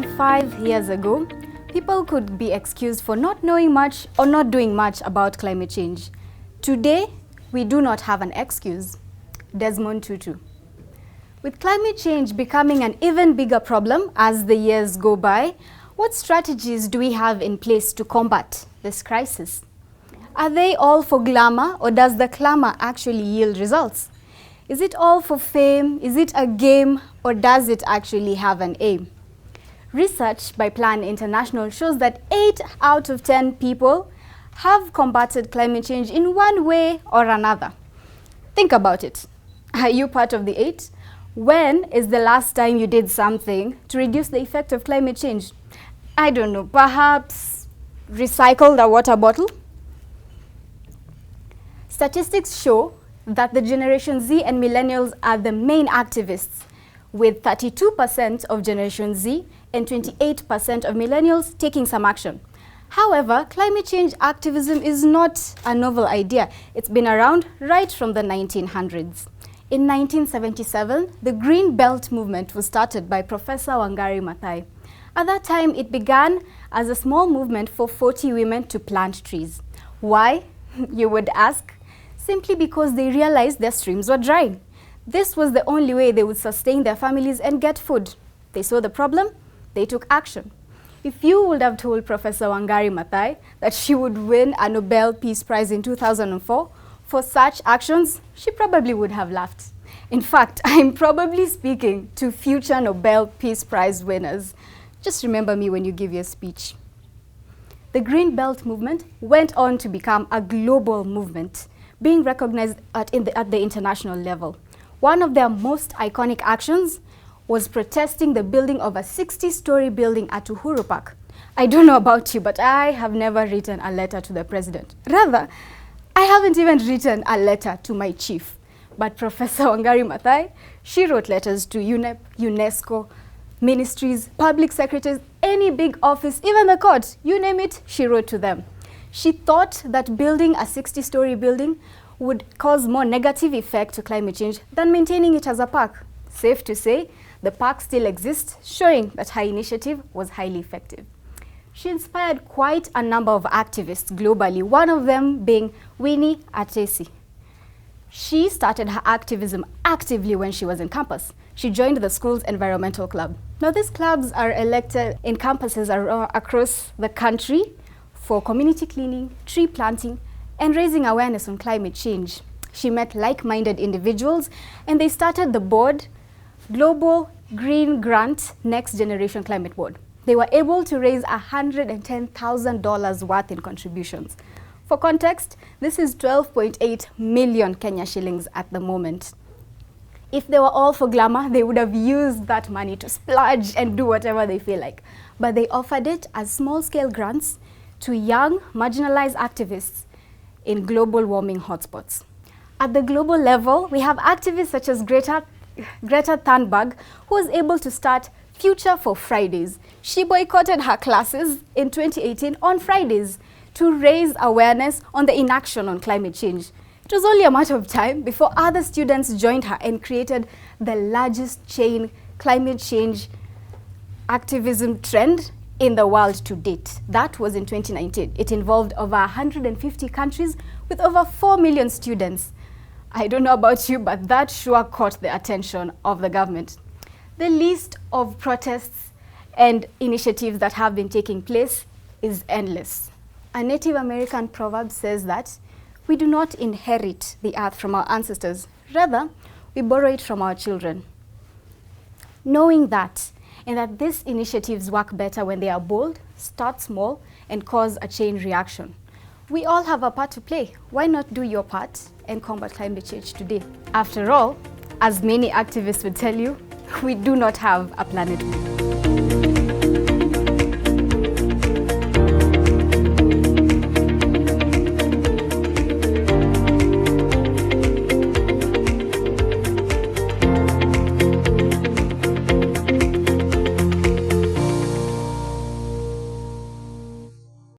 25 years ago, people could be excused for not knowing much or not doing much about climate change. Today, we do not have an excuse. Desmond Tutu. With climate change becoming an even bigger problem as the years go by, what strategies do we have in place to combat this crisis? Are they all for glamour, or does the Clamour actually yield results? Is it all for fame? Is it a game, or does it actually have an aim? Research by Plan International shows that 8 out of 10 people have combated climate change in one way or another. Think about it. Are you part of the 8? When is the last time you did something to reduce the effect of climate change? I don't know, perhaps recycle the water bottle? Statistics show that the Generation Z and Millennials are the main activists, with 32% of Generation Z and 28% of Millennials taking some action. However, climate change activism is not a novel idea. It's been around right from the 1900s. In 1977, the Green Belt movement was started by Professor Wangari Maathai. At that time, it began as a small movement for 40 women to plant trees. Why, you would ask? Simply because they realized their streams were drying. This was the only way they would sustain their families and get food. They saw the problem, they took action. If you would have told Professor Wangari Maathai that she would win a Nobel Peace Prize in 2004 for such actions, she probably would have laughed. In fact, I'm probably speaking to future Nobel Peace Prize winners. Just remember me when you give your speech. The Green Belt movement went on to become a global movement, being recognized at the international level. One of their most iconic actions was protesting the building of a 60-story building at Uhuru Park. I don't know about you, but I have never written a letter to the president. Rather, I haven't even written a letter to my chief. But Professor Wangari Maathai, she wrote letters to UNEP, UNESCO, ministries, public secretaries, any big office, even the court, you name it, she wrote to them. She thought that building a 60-story building would cause more negative effect to climate change than maintaining it as a park. Safe to say, the park still exists, showing that her initiative was highly effective. She inspired quite a number of activists globally, one of them being Winnie Atesi. She started her activism actively when she was in campus. She joined the school's environmental club. Now, these clubs are elected in campuses across the country for community cleaning, tree planting, and raising awareness on climate change. She met like-minded individuals, and they started the board, Global Green Grant Next Generation Climate Board. They were able to raise $110,000 worth in contributions. For context, this is 12.8 million Kenya shillings at the moment. If they were all for glamour, they would have used that money to splurge and do whatever they feel like. But they offered it as small-scale grants to young, marginalized activists in global warming hotspots. At the global level, we have activists such as Greta Thunberg, who was able to start Future for Fridays. She boycotted her classes in 2018 on Fridays to raise awareness on the inaction on climate change. It was only a matter of time before other students joined her and created the largest chain climate change activism trend in the world to date. That was in 2019. It involved over 150 countries with over 4 million students. I don't know about you, but that sure caught the attention of the government. The list of protests and initiatives that have been taking place is endless. A Native American proverb says that we do not inherit the earth from our ancestors. Rather, we borrow it from our children. Knowing that, and that these initiatives work better when they are bold, start small, and cause a chain reaction. We all have a part to play. Why not do your part and combat climate change today? After all, as many activists would tell you, we do not have a planet B.